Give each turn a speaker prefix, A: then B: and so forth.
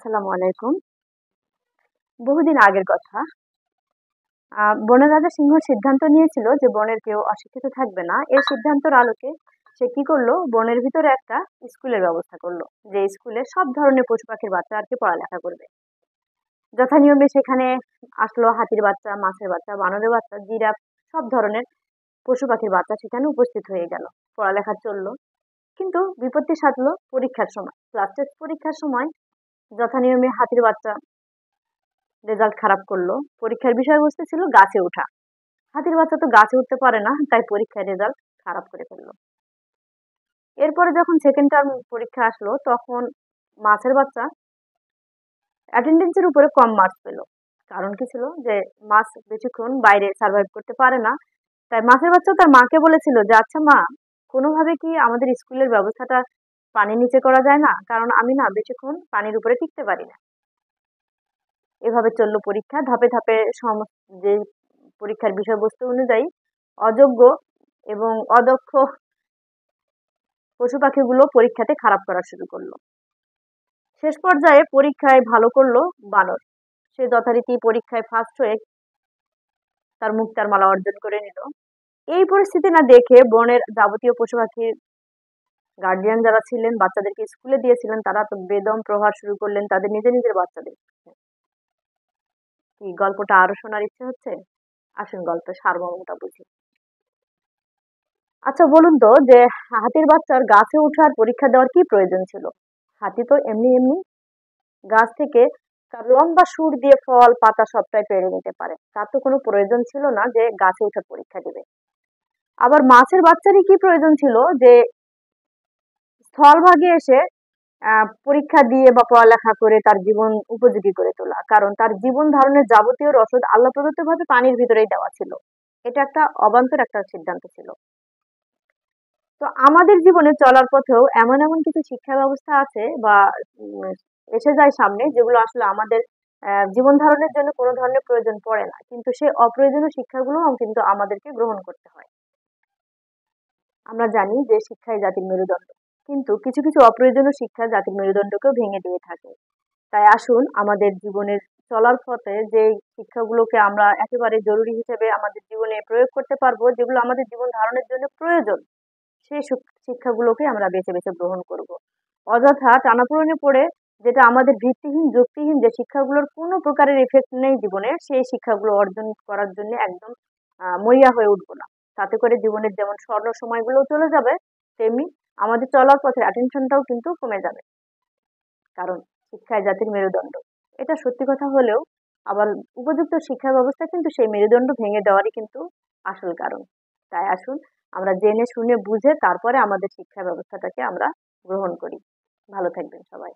A: আসসালামু আলাইকুম। বহুদিন আগের কথা। বনের রাজা সিংহ সিদ্ধান্ত নিয়েছিল যে বনের কেউ অশিক্ষিত থাকবে না। এই সিদ্ধান্তের আলোকে সে কি করলো, বনের ভিতরে একটা স্কুলের ব্যবস্থা করলো, যে স্কুলে সব ধরনের পশু পাখির বাচ্চা আর কি পড়ালেখা করবে। যথা নিয়মে সেখানে আসলো হাতির বাচ্চা, মাছের বাচ্চা, বানরের বাচ্চা, জিরাফ, সব ধরনের পশু পাখির বাচ্চা সেখানে উপস্থিত হয়ে গেল। পড়ালেখা চললো, কিন্তু বিপত্তি সাধলো পরীক্ষার সময়। ক্লাস টেস্ট পরীক্ষার সময় যথা নিয়মে হাতির বাচ্চা রেজাল্ট খারাপ করলো। পরীক্ষার বিষয়বস্তু ছিল গাছে ওঠা। হাতির বাচ্চা তো গাছে উঠতে পারে না, তাই পরীক্ষায় রেজাল্ট খারাপ করে ফেললো। এরপরে যখন সেকেন্ড টার্ম পরীক্ষা আসলো, তখন মাছের বাচ্চা অ্যাটেন্ডেন্সের উপরে কম মার্কস পেলো। কারণ কি ছিল, যে মাছ বেশিক্ষণ বাইরে সার্ভাইভ করতে পারে না। তাই মাছের বাচ্চা তার মাকে বলেছিল যে আচ্ছা মা, কোনোভাবে কি আমাদের স্কুলের ব্যবস্থাটা পানির নিচে করা যায় না, কারণ আমি না বেশিক্ষণ পানির উপরে টিকতে পারি না। এভাবে চললো পরীক্ষা ধাপে ধাপে। যে পরীক্ষার বিষয়বস্তু অনুযায়ী অযোগ্য এবং অদক্ষ পশু পাখিগুলো পরীক্ষাতে খারাপ করা শুরু করলো। শেষ পর্যায়ে পরীক্ষায় ভালো করলো বানর। সে যথারীতি পরীক্ষায় ফার্স্ট হয়ে তার মুক্তার মালা অর্জন করে নিল। এই পরিস্থিতি না দেখে বনের যাবতীয় পশু পাখির গার্ডিয়ান যারা ছিলেন, বাচ্চাদেরকে স্কুলে দিয়েছিলেন, তারা তো বেদম প্রহার শুরু করলেন তাদের নিজের বাচ্চাদের। কি গল্পটা আরো শোনার ইচ্ছে হচ্ছে? আসুন গল্পের সারমর্মটা বুঝি। আচ্ছা বলুন তো, যে হাতির বাচ্চার গাছে ওঠার পরীক্ষা দেওয়ার কি প্রয়োজন ছিল? হাতি তো এমনি এমনি গাছ থেকে তার লম্বা সুর দিয়ে ফল পাতা সবটাই পেরে নিতে পারে। তার তো কোনো প্রয়োজন ছিল না যে গাছে ওঠার পরীক্ষা দিবে। আবার মাছের বাচ্চারই কি প্রয়োজন ছিল যে স্থলভাগে এসে পরীক্ষা দিয়ে বা পড়ালেখা করে তার জীবন উপযোগী করে তোলা? কারণ তার জীবন ধারণের যাবতীয় রসদ আল্লাহ প্রদত্ত ভাবে পানির ভিতরেই দেওয়া ছিল। এটা একটা অবান্তর একটা সিদ্ধান্ত ছিল। তো আমাদের জীবনে চলার পথেও এমন এমন কিছু শিক্ষা ব্যবস্থা আছে বা উম, এসে যায় সামনে, যেগুলো আসলে আমাদের জীবন ধারণের জন্য কোনো ধরনের প্রয়োজন পড়ে না, কিন্তু সেই অপ্রয়োজনীয় শিক্ষাগুলোও কিন্তু আমাদেরকে গ্রহণ করতে হয়। আমরা জানি যে শিক্ষাই জাতির মেরুদণ্ড, কিন্তু কিছু কিছু অপ্রয়োজনীয় শিক্ষা জাতির মেরুদণ্ডকেও ভেঙে দিয়ে থাকে। তাই আসুন আমাদের জীবনের চলার পথে যে শিক্ষাগুলোকে আমরা একেবারে জরুরি হিসেবে আমাদের জীবনে প্রয়োগ করতে পারবো, যেগুলো আমাদের জীবন ধারণের জন্য প্রয়োজন, সেই শিক্ষাগুলোকে আমরা বেছে বেছে গ্রহণ করব। অযথা টানাপোড়েনে পড়ে যেটা আমাদের ভিত্তিহীন যুক্তিহীন যে শিক্ষাগুলোর কোনো প্রকারের এফেক্ট নেই জীবনে, সেই শিক্ষাগুলো অর্জন করার জন্য একদম মরিয়া হয়ে উঠবো না। তাতে করে জীবনের যেমন স্বর্ণ সময়গুলো চলে যাবে, তেমনি আমাদের চলার পথের অ্যাটেনশনটাও কিন্তু কমে যাবে। কারণ শিক্ষাই জাতির মেরুদণ্ড, এটা সত্যি কথা হলেও আবার উপযুক্ত শিক্ষা ব্যবস্থা কিন্তু সেই মেরুদণ্ড ভেঙে দেওয়ারই কিন্তু আসল কারণ। তাই আসুন আমরা জেনে শুনে বুঝে তারপরে আমাদের শিক্ষা ব্যবস্থাটাকে আমরা গ্রহণ করি। ভালো থাকবেন সবাই।